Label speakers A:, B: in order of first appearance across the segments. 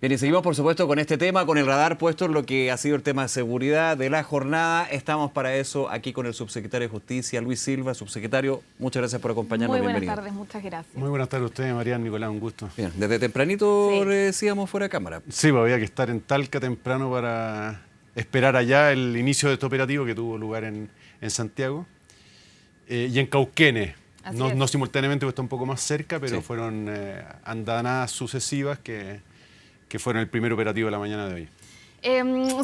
A: Bien, y seguimos por supuesto con este tema, con el radar puesto en lo que ha sido el tema de seguridad de la jornada. Estamos para eso aquí con el subsecretario de Justicia, Luis Silva. Subsecretario, muchas gracias por acompañarnos.
B: Muy buenas
A: Bienvenido.
B: tardes, muchas gracias.
C: Muy buenas tardes a ustedes, Mariano, Nicolás, un gusto.
A: Bien, desde tempranito
B: Sí.
A: le decíamos fuera de cámara.
C: Sí, pues había que estar en Talca temprano para esperar allá el inicio de este operativo que tuvo lugar en Santiago y en Cauquenes.
B: Así
C: No,
B: es.
C: no simultáneamente, porque está un poco más cerca, pero
A: Sí.
C: fueron andanadas sucesivas que fueron el primer operativo de la mañana de hoy.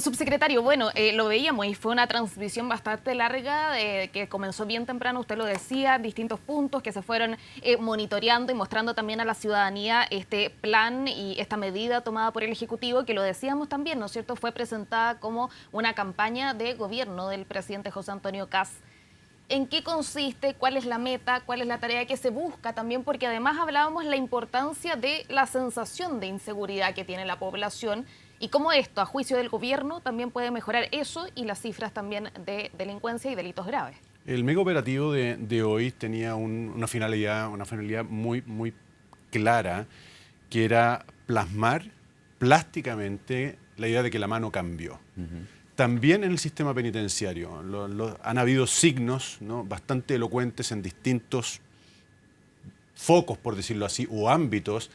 B: Subsecretario, bueno, lo veíamos y fue una transmisión bastante larga que comenzó bien temprano, usted lo decía, distintos puntos que se fueron monitoreando y mostrando también a la ciudadanía este plan y esta medida tomada por el Ejecutivo, que lo decíamos también, ¿no es cierto?, fue presentada como una campaña de gobierno del presidente José Antonio Kast. ¿En qué consiste? ¿Cuál es la meta? ¿Cuál es la tarea que se busca también? Porque además hablábamos la importancia de la sensación de inseguridad que tiene la población y cómo esto, a juicio del gobierno, también puede mejorar eso y las cifras también de delincuencia y delitos graves.
C: El mega operativo de hoy tenía una finalidad muy, muy clara, que era plasmar plásticamente la idea de que la mano cambió. También en el sistema penitenciario han habido signos, ¿no?, bastante elocuentes en distintos focos, por decirlo así, o ámbitos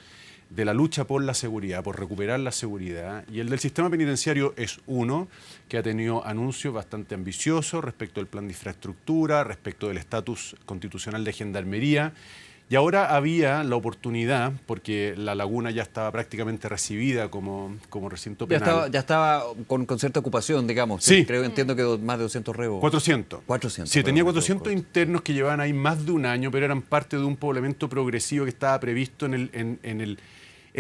C: de la lucha por la seguridad, por recuperar la seguridad. Y el del sistema penitenciario es uno que ha tenido anuncios bastante ambiciosos respecto del plan de infraestructura, respecto del estatus constitucional de gendarmería. Y ahora había la oportunidad, porque La Laguna ya estaba prácticamente recibida como recinto penal.
A: Ya estaba con cierta ocupación, digamos.
C: Sí.
A: Entiendo que más de 200 reos.
C: 400.
A: 400.
C: Sí, tenía
A: perdón,
C: 400 internos que llevaban ahí más de un año, pero eran parte de un poblamiento progresivo que estaba previsto en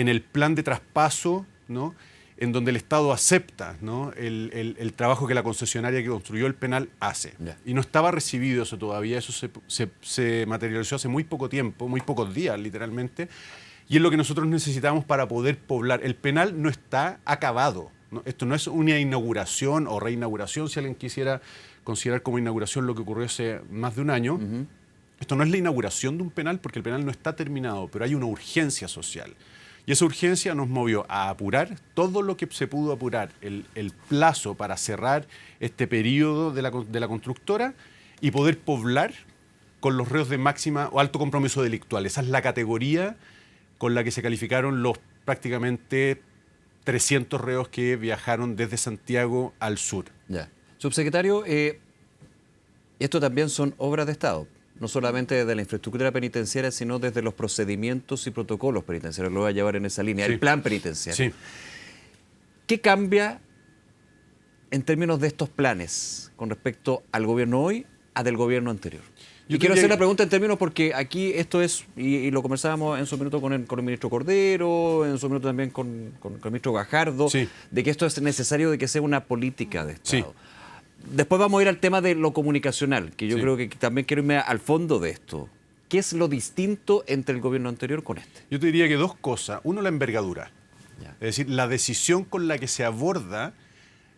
C: el plan de traspaso, ¿no?, en donde el Estado acepta, ¿no?, el trabajo que la concesionaria que construyó el penal hace.
A: Ya.
C: Y no estaba recibido eso todavía, eso se materializó hace muy poco tiempo, muy pocos días literalmente, y es lo que nosotros necesitamos para poder poblar. El penal no está acabado, ¿no? Esto no es una inauguración o reinauguración, si alguien quisiera considerar como inauguración lo que ocurrió hace más de un año. Esto no es la inauguración de un penal porque el penal no está terminado, pero hay una urgencia social. Y esa urgencia nos movió a apurar todo lo que se pudo apurar, el plazo para cerrar este periodo de la constructora y poder poblar con los reos de máxima o alto compromiso delictual. Esa es la categoría con la que se calificaron los prácticamente 300 reos que viajaron desde Santiago al sur.
A: Ya. Subsecretario, esto también son obras de Estado. No solamente desde la infraestructura penitenciaria, sino desde los procedimientos y protocolos penitenciarios. Lo voy a llevar en esa línea,
C: Sí.
A: el plan penitenciario.
C: Sí.
A: ¿Qué cambia en términos de estos planes con respecto al gobierno hoy a del gobierno anterior?
C: Yo
A: Y quiero
C: diría
A: hacer la
C: que-
A: pregunta en términos porque aquí esto es, y lo conversábamos en su minuto con el ministro Cordero, en su minuto también con el ministro Gajardo,
C: Sí.
A: de que esto es necesario de que sea una política de Estado.
C: Sí.
A: Después vamos a ir al tema de lo comunicacional, que yo
C: Sí.
A: creo que también quiero irme al fondo de esto. ¿Qué es lo distinto entre el gobierno anterior con este?
C: Yo te diría que dos cosas. Uno, la envergadura.
A: Ya.
C: Es decir, la decisión con la que se aborda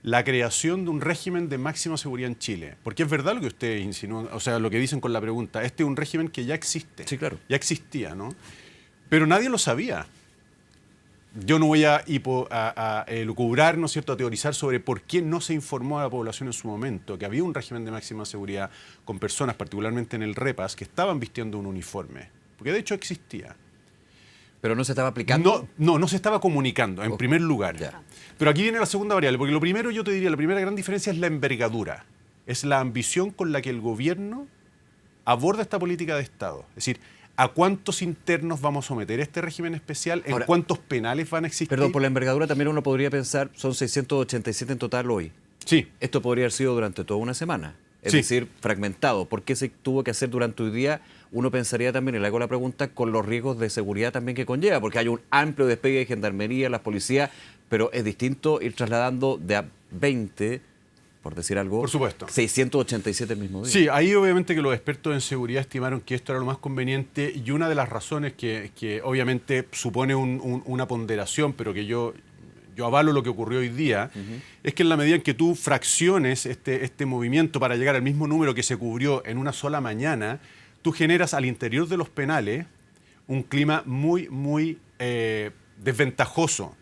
C: la creación de un régimen de máxima seguridad en Chile. Porque es verdad lo que ustedes insinúan, o sea, lo que dicen con la pregunta. Este es un régimen que ya existe.
A: Sí, claro.
C: Ya existía, ¿no? Pero nadie lo sabía. Yo no voy a elucubrar, ¿no es cierto?, a teorizar sobre por qué no se informó a la población en su momento que había un régimen de máxima seguridad con personas, particularmente en el REPAS, que estaban vistiendo un uniforme. Porque de hecho existía.
A: Pero no se estaba aplicando.
C: No se estaba comunicando, en primer lugar.
A: Ya.
C: Pero aquí viene la segunda variable, porque lo primero, yo te diría, la primera gran diferencia es la envergadura. Es la ambición con la que el gobierno aborda esta política de Estado. Es decir, ¿a cuántos internos vamos a someter este régimen especial? ¿En
A: Ahora,
C: cuántos penales van a existir?
A: Perdón, por la envergadura también uno podría pensar, son 687 en total hoy.
C: Sí.
A: Esto podría haber sido durante toda una semana. Es
C: Sí.
A: decir, fragmentado. ¿Por qué se tuvo que hacer durante un día? Uno pensaría también, y le hago la pregunta, con los riesgos de seguridad también que conlleva, porque hay un amplio despegue de gendarmería, las policías, pero es distinto ir trasladando de a 20, por decir algo,
C: Por supuesto.
A: 687 el mismo día.
C: Sí, ahí obviamente que los expertos en seguridad estimaron que esto era lo más conveniente y una de las razones que obviamente supone una ponderación, pero que yo avalo lo que ocurrió hoy día, es que en la medida en que tú fracciones este movimiento para llegar al mismo número que se cubrió en una sola mañana, tú generas al interior de los penales un clima muy, muy desventajoso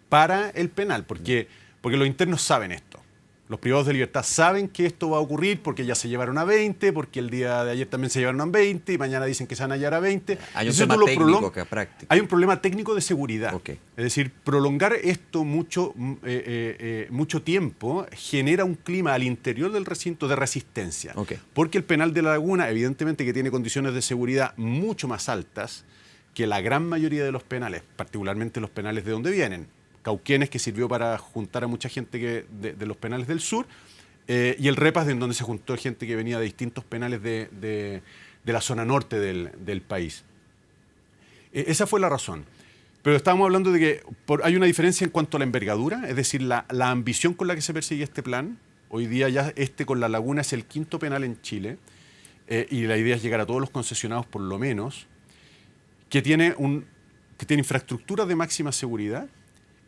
C: para el penal, porque los internos saben esto. Los privados de libertad saben que esto va a ocurrir porque ya se llevaron a 20, porque el día de ayer también se llevaron a 20 y mañana dicen que se van a llevar a 20.
A: Hay un tema técnico que práctico.
C: Hay un problema técnico de seguridad.
A: Okay.
C: Es decir, prolongar esto mucho tiempo genera un clima al interior del recinto de resistencia.
A: Okay.
C: Porque el penal de La Laguna, evidentemente que tiene condiciones de seguridad mucho más altas que la gran mayoría de los penales, particularmente los penales de donde vienen. Cauquenes, que sirvió para juntar a mucha gente de los penales del sur, y el Repas, en donde se juntó gente que venía de distintos penales de la zona norte del país. Esa fue la razón. Pero estábamos hablando de que hay una diferencia en cuanto a la envergadura, es decir, la ambición con la que se persigue este plan. Hoy día ya con La Laguna es el 5º penal en Chile, y la idea es llegar a todos los concesionados por lo menos, que tiene infraestructura de máxima seguridad,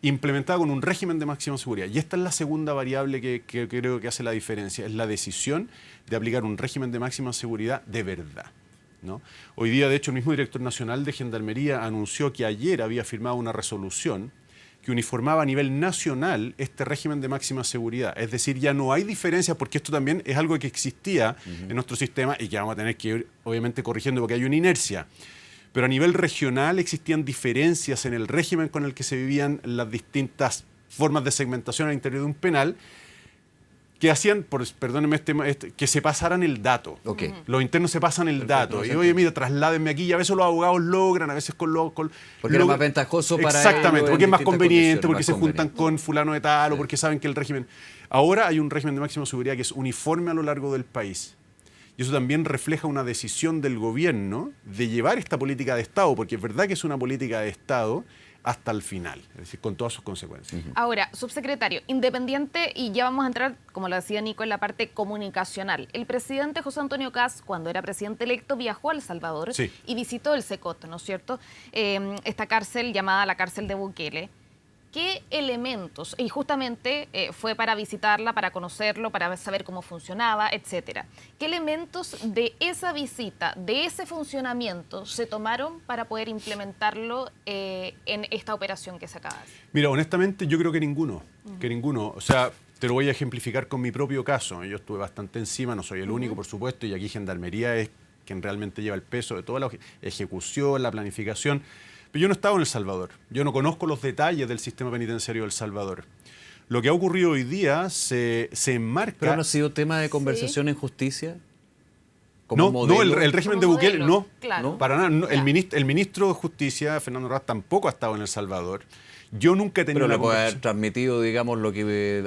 C: implementada con un régimen de máxima seguridad. Y esta es la segunda variable que creo que hace la diferencia, es la decisión de aplicar un régimen de máxima seguridad de verdad, ¿no? Hoy día, de hecho, el mismo director nacional de Gendarmería anunció que ayer había firmado una resolución que uniformaba a nivel nacional este régimen de máxima seguridad. Es decir, ya no hay diferencia, porque esto también es algo que existía en nuestro sistema y que vamos a tener que ir, obviamente, corrigiendo porque hay una inercia. Pero a nivel regional existían diferencias en el régimen con el que se vivían las distintas formas de segmentación al interior de un penal que hacían, perdónenme, que se pasaran el dato.
A: Okay.
C: Los internos se pasan el dato. Y oye, mira, trasládenme aquí. Y a veces los abogados logran, a veces
A: porque era más ventajoso para
C: exactamente,
A: ellos,
C: porque es más conveniente, porque
A: más
C: se juntan con fulano de tal, o porque saben que el régimen... Ahora hay un régimen de máxima seguridad que es uniforme a lo largo del país. Y eso también refleja una decisión del gobierno de llevar esta política de Estado, porque es verdad que es una política de Estado, hasta el final, es decir, con todas sus consecuencias.
B: Ahora, subsecretario, independiente, y ya vamos a entrar, como lo decía Nico, en la parte comunicacional. El presidente José Antonio Kast, cuando era presidente electo, viajó a El Salvador y visitó el Secot, ¿no es cierto? Esta cárcel llamada la cárcel de Bukele. ¿Qué elementos? Y justamente fue para visitarla, para conocerlo, para saber cómo funcionaba, etcétera. ¿Qué elementos de esa visita, de ese funcionamiento, se tomaron para poder implementarlo en esta operación que se acaba de hacer?
C: Mira, honestamente yo creo que ninguno, O sea, te lo voy a ejemplificar con mi propio caso. Yo estuve bastante encima, no soy el único, por supuesto, y aquí Gendarmería es quien realmente lleva el peso de toda la ejecución, la planificación. Pero yo no he estado en El Salvador. Yo no conozco los detalles del sistema penitenciario de El Salvador. Lo que ha ocurrido hoy día se enmarca...
A: ¿Pero no ha sido tema de conversación en justicia?
C: No, el régimen de Bukele, no.
B: Claro.
C: ¿No? Para nada. No, el ministro de Justicia, Fernando Raaz, tampoco ha estado en El Salvador. Yo nunca he tenido
A: Pero
C: una
A: le puede haber
C: conversación.
A: transmitido, digamos, lo que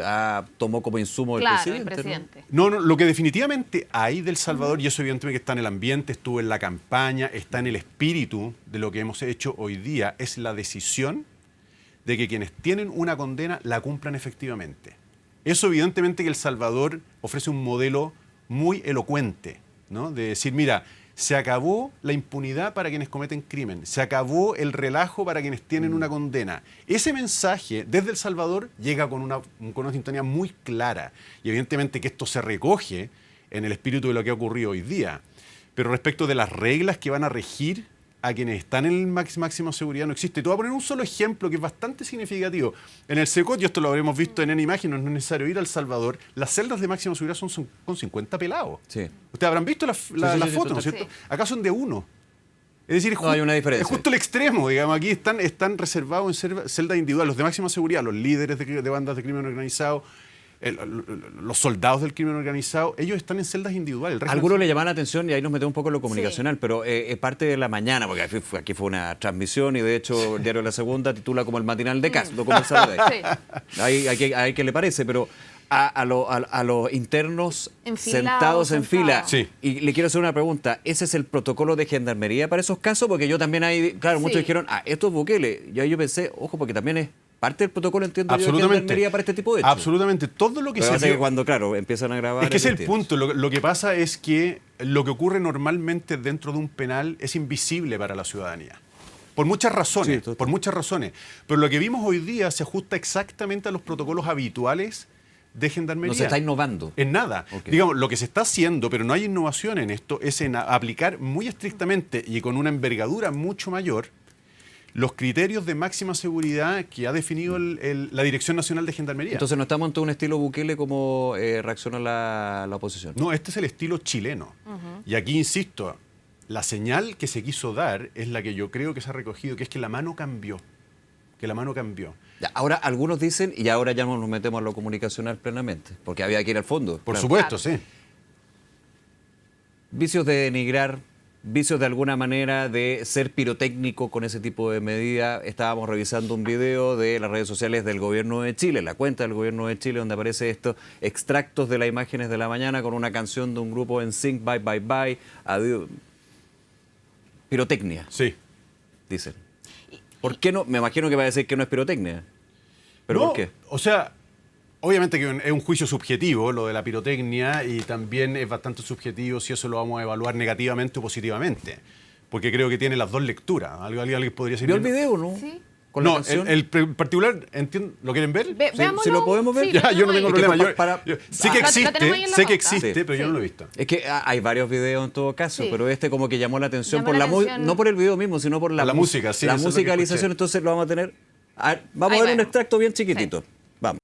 A: tomó como insumo el presidente.
C: No, lo que definitivamente hay del Salvador, y eso evidentemente que está en el ambiente, estuvo en la campaña, está en el espíritu de lo que hemos hecho hoy día, es la decisión de que quienes tienen una condena la cumplan efectivamente. Eso evidentemente que El Salvador ofrece un modelo muy elocuente, ¿no? De decir, mira, se acabó la impunidad para quienes cometen crimen, se acabó el relajo para quienes tienen una condena. Ese mensaje desde El Salvador llega con una sintonía muy clara, y evidentemente que esto se recoge en el espíritu de lo que ha ocurrido hoy día. Pero respecto de las reglas que van a regir a quienes están en el máxima seguridad no existe. Te voy a poner un solo ejemplo que es bastante significativo. En el Secot, y esto lo habremos visto en imagen, no es necesario ir a El Salvador, las celdas de máxima seguridad son con 50 pelados.
A: Sí.
C: Ustedes habrán visto las fotos, ¿no es cierto?
B: Sí.
C: Acá son de uno. Es decir,
A: hay una diferencia.
C: Es justo el extremo, digamos. Aquí están reservados en celdas individuales, los de máxima seguridad, los líderes de bandas de crimen organizado, los soldados del crimen organizado, ellos están en celdas individuales.
A: Algunos le llaman la atención, y ahí nos metemos un poco en lo comunicacional, pero es parte de la mañana, porque aquí fue una transmisión, y de hecho el diario La Segunda titula como el matinal de Kast, lo conversaba de ahí. Hay que le parece, pero a los internos sentados en fila.
C: Sí.
A: Y le quiero hacer una pregunta, ¿ese es el protocolo de Gendarmería para esos casos? Porque yo también muchos dijeron, esto es Bukele. Y ahí yo pensé, ojo, porque también es parte del protocolo, entiendo yo, de Gendarmería para este tipo de hechos.
C: Absolutamente. Todo lo que
A: se
C: hace
A: que cuando, empiezan a grabar...
C: Es que ese es el punto. Lo que pasa es que lo que ocurre normalmente dentro de un penal es invisible para la ciudadanía. Por muchas razones,
A: Sí,
C: por muchas razones. Pero lo que vimos hoy día se ajusta exactamente a los protocolos habituales de Gendarmería.
A: No se está innovando.
C: En nada.
A: Okay.
C: Digamos, lo que se está haciendo, pero no hay innovación en esto, es en aplicar muy estrictamente y con una envergadura mucho mayor los criterios de máxima seguridad que ha definido la Dirección Nacional de Gendarmería.
A: Entonces no estamos ante un estilo Bukele como reacciona la oposición.
C: No, este es el estilo chileno. Y aquí, insisto, la señal que se quiso dar es la que yo creo que se ha recogido, que es que la mano cambió. Que la mano cambió.
A: Ya, ahora, algunos dicen, y ahora ya nos metemos a lo comunicacional plenamente, porque había que ir al fondo.
C: Por
A: claro.
C: supuesto, sí.
A: Vicios de denigrar, vicios de alguna manera de ser pirotécnico con ese tipo de medida. Estábamos revisando un video de las redes sociales del Gobierno de Chile, la cuenta del Gobierno de Chile, donde aparece estos extractos de las imágenes de la mañana con una canción de un grupo en Sync, Bye Bye Bye, adiós. Pirotecnia,
C: Sí.
A: dicen. ¿Por qué no? Me imagino que va a decir que no es pirotecnia. ¿Pero
C: No,
A: por qué?
C: O sea, obviamente que es un juicio subjetivo lo de la pirotecnia y también es bastante subjetivo si eso lo vamos a evaluar negativamente o positivamente. Porque creo que tiene las dos lecturas. Alguien podría decir...
A: ¿Vio el video, no?
B: Sí.
A: Con la
C: No,
A: canción.
C: el particular, entiendo, ¿lo quieren ver?
B: Ve-
A: Sí,
B: veámoslo.
A: si lo podemos ver.
B: Sí,
C: Ya, yo no tengo
B: ahí.
C: problema.
A: que
C: Yo,
A: para-
C: yo sé que
B: Lo tenemos ahí en la
C: existe,
B: pauta.
A: Sí.
C: pero yo no lo he visto.
A: Es que hay varios videos en todo caso,
B: Sí.
A: pero este como que llamó la atención
B: Llamó
A: por
B: la
A: la
B: atención.
A: no por el video mismo, sino por
C: Por la música, sí,
A: la
C: eso es lo que
A: musicalización,
C: escuché.
A: entonces lo vamos a tener. A ver, vamos
B: Ahí
A: a ver un
B: va.
A: extracto bien chiquitito. Vamos.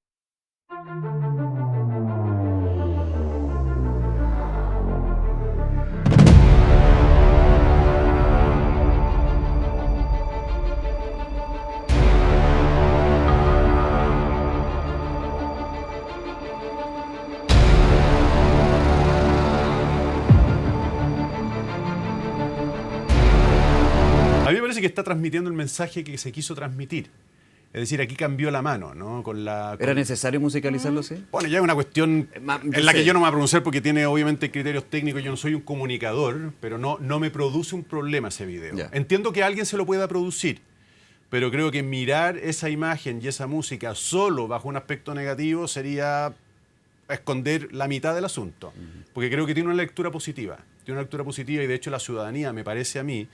C: A mí me parece que está transmitiendo el mensaje que se quiso transmitir. Es decir, aquí cambió la mano, ¿no?
A: ¿Era necesario musicalizarlo así?
C: Bueno, ya es una cuestión en la que yo no me voy a pronunciar porque tiene obviamente criterios técnicos. Yo no soy un comunicador, pero no me produce un problema ese video.
A: Ya.
C: Entiendo que alguien se lo pueda producir, pero creo que mirar esa imagen y esa música solo bajo un aspecto negativo sería esconder la mitad del asunto. Porque creo que tiene una lectura positiva. Tiene una lectura positiva y de hecho la ciudadanía, me parece a mí,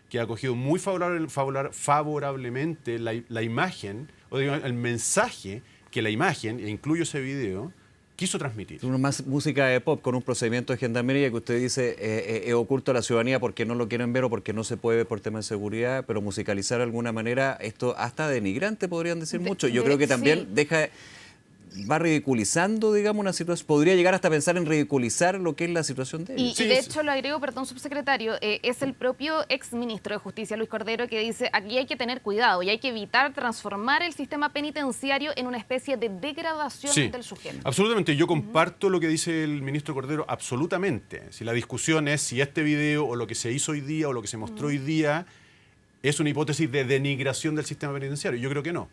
C: que ha acogido muy favorablemente la imagen, o digo, el mensaje que la imagen, e incluyo ese video, quiso transmitir.
A: Una más música de pop con un procedimiento de gendarmería que usted dice es oculto a la ciudadanía porque no lo quieren ver o porque no se puede ver por temas de seguridad, pero musicalizar de alguna manera, esto hasta denigrante podrían decir mucho. Yo creo que también
B: sí.
A: va ridiculizando, digamos, una situación. Podría llegar hasta pensar en ridiculizar lo que es la situación de
B: Y,
A: ellos.
C: Sí,
B: y de
C: sí.
B: hecho lo agrego, perdón, subsecretario, es el propio ex ministro de Justicia, Luis Cordero, que dice aquí hay que tener cuidado y hay que evitar transformar el sistema penitenciario en una especie de degradación
C: Sí,
B: del sujeto.
C: absolutamente. Yo comparto lo que dice el ministro Cordero, absolutamente. Si la discusión es si este video o lo que se hizo hoy día o lo que se mostró hoy día es una hipótesis de denigración del sistema penitenciario. Yo creo que no.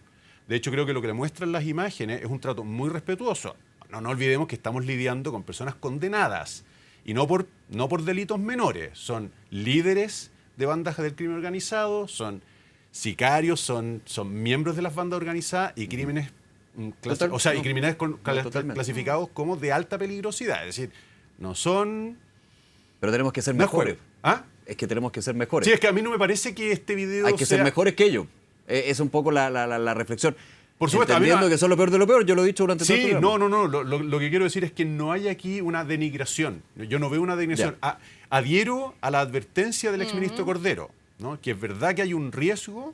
C: De hecho, creo que lo que le muestran las imágenes es un trato muy respetuoso. No olvidemos que estamos lidiando con personas condenadas y no por delitos menores. Son líderes de bandas del crimen organizado, son sicarios, son miembros de las bandas organizadas y crímenes, y criminales
A: totalmente.
C: clasificados como de alta peligrosidad. Es decir, no son...
A: Pero tenemos que ser
C: no es
A: mejores.
C: juego. ¿Ah?
A: Es que tenemos que ser mejores.
C: Sí, es que a mí no me parece que este video
A: Hay que ser
C: sea...
A: mejores que ellos. Es un poco la reflexión.
C: Por supuesto, a mí
A: entendiendo
C: no-
A: que son lo peor de lo peor, yo lo he dicho durante todo el
C: Sí,
A: programa.
C: no. Lo que quiero decir es que no hay aquí una denigración. Yo no veo una denigración. Adhiero a la advertencia del exministro Cordero, ¿no? Que es verdad que hay un riesgo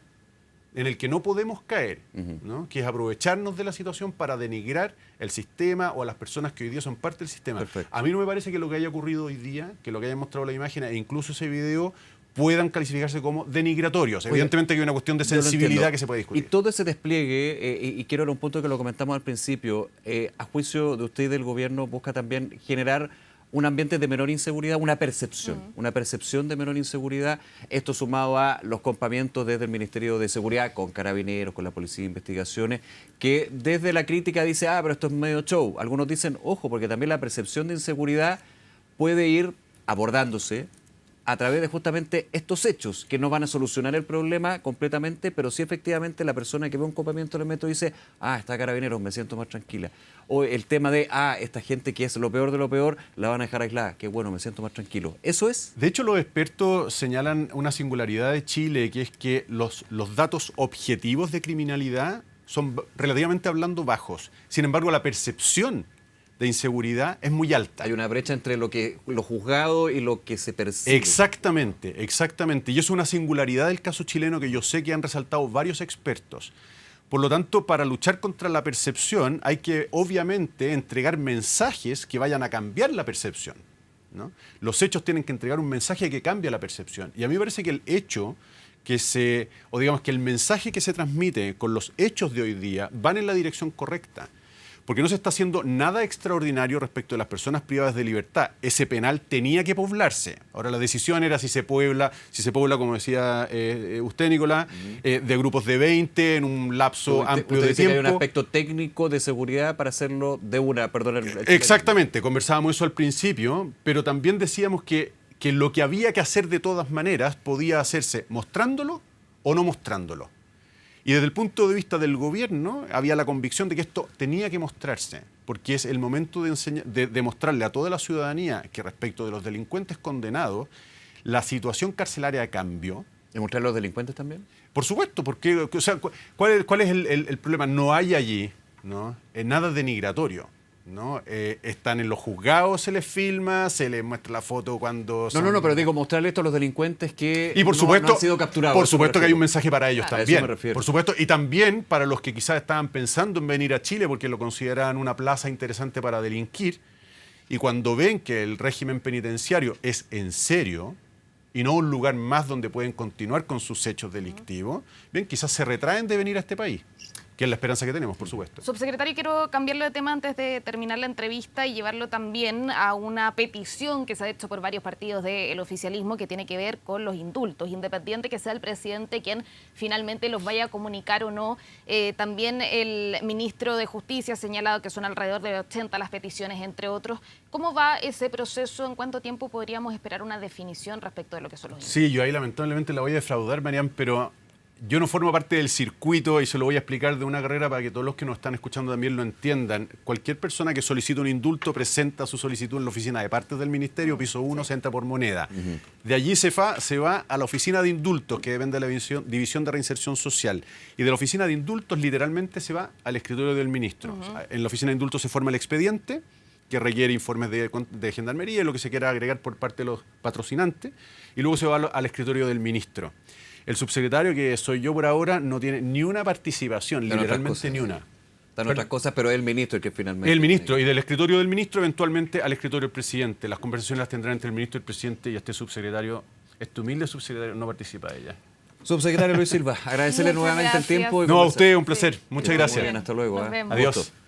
C: en el que no podemos caer, ¿no? Que es aprovecharnos de la situación para denigrar el sistema o a las personas que hoy día son parte del sistema.
A: Perfecto.
C: A mí no me parece que lo que haya ocurrido hoy día, que lo que haya mostrado la imagen e incluso ese video, puedan calificarse como denigratorios.
A: Oye,
C: Evidentemente que hay una cuestión de
A: Yo lo
C: sensibilidad
A: entiendo.
C: que se puede discutir.
A: Y todo ese despliegue, y quiero era un punto que lo comentamos al principio, a juicio de usted y del gobierno busca también generar un ambiente de menor inseguridad, una percepción de menor inseguridad, esto sumado a los campamentos desde el Ministerio de Seguridad con carabineros, con la Policía de Investigaciones, que desde la crítica dice, pero esto es medio show. Algunos dicen, ojo, porque también la percepción de inseguridad puede ir abordándose a través de justamente estos hechos que no van a solucionar el problema completamente, pero sí efectivamente la persona que ve un campamento en el metro dice, está Carabineros, me siento más tranquila. O el tema de, esta gente que es lo peor de lo peor, la van a dejar aislada, qué bueno, me siento más tranquilo. ¿Eso es?
C: De hecho, los expertos señalan una singularidad de Chile, que es que los datos objetivos de criminalidad son relativamente hablando bajos. Sin embargo, la percepción de inseguridad es muy alta.
A: Hay una brecha entre lo juzgado y lo que se percibe.
C: Exactamente, exactamente. Y es una singularidad del caso chileno que yo sé que han resaltado varios expertos. Por lo tanto, para luchar contra la percepción hay que, obviamente, entregar mensajes que vayan a cambiar la percepción, ¿no? Los hechos tienen que entregar un mensaje que cambie la percepción. Y a mí me parece que el hecho o digamos que el mensaje que se transmite con los hechos de hoy día van en la dirección correcta. Porque no se está haciendo nada extraordinario respecto de las personas privadas de libertad. Ese penal tenía que poblarse. Ahora la decisión era si se puebla, como decía usted, Nicolás, de grupos de 20 en un lapso amplio de
A: dice
C: tiempo.
A: que hay un aspecto técnico de seguridad para hacerlo de una, perdón.
C: Exactamente, conversábamos eso al principio, pero también decíamos que lo que había que hacer de todas maneras podía hacerse mostrándolo o no mostrándolo. Y desde el punto de vista del gobierno había la convicción de que esto tenía que mostrarse, porque es el momento de mostrarle a toda la ciudadanía que respecto de los delincuentes condenados, la situación carcelaria cambió.
A: ¿Y mostrar a los delincuentes también?
C: Por supuesto, porque o sea, ¿cuál es el problema? No hay allí, ¿no? Nada denigratorio, ¿no? Están en los juzgados, se les filma, se les muestra la foto cuando
A: No, pero digo, mostrarle esto a los delincuentes que
C: y por supuesto,
A: no han sido capturados.
C: Por supuesto que hay un mensaje para ellos
A: A eso
C: también.
A: me refiero.
C: Por supuesto, y también para los que quizás estaban pensando en venir a Chile porque lo consideraban una plaza interesante para delinquir, y cuando ven que el régimen penitenciario es en serio y no un lugar más donde pueden continuar con sus hechos delictivos, bien, quizás se retraen de venir a este país, que es la esperanza que tenemos, por supuesto.
B: Subsecretario, quiero cambiarlo de tema antes de terminar la entrevista y llevarlo también a una petición que se ha hecho por varios partidos del oficialismo que tiene que ver con los indultos, independiente que sea el presidente quien finalmente los vaya a comunicar o no. También el ministro de Justicia ha señalado que son alrededor de 80 las peticiones, entre otros. ¿Cómo va ese proceso? ¿En cuánto tiempo podríamos esperar una definición respecto de lo que son los indultos?
C: Sí, yo ahí lamentablemente la voy a defraudar, Marian, pero yo no formo parte del circuito y se lo voy a explicar de una carrera para que todos los que nos están escuchando también lo entiendan. Cualquier persona que solicita un indulto presenta su solicitud en la oficina de partes del Ministerio, piso 1, se entra por moneda. De allí se va a la oficina de indultos, que depende de la División de Reinserción Social. Y de la oficina de indultos literalmente se va al escritorio del ministro. O sea, en la oficina de indultos se forma el expediente, que requiere informes de gendarmería y lo que se quiera agregar por parte de los patrocinantes, y luego se va al escritorio del ministro. El subsecretario, que soy yo por ahora, no tiene ni una participación, literalmente ni una.
A: Están otras cosas, pero es el ministro el que finalmente...
C: El ministro, y del escritorio del ministro eventualmente al escritorio del presidente. Las conversaciones las tendrán entre el ministro y el presidente, y este subsecretario, este humilde subsecretario, no participa de ella.
A: Subsecretario Luis Silva, agradecerle
B: Muchas
A: nuevamente
B: gracias.
A: el tiempo.
C: No, a usted, un placer. Muchas
A: Muy
C: gracias.
A: bien, hasta luego.
B: Nos vemos.
C: Adiós.
A: Gusto.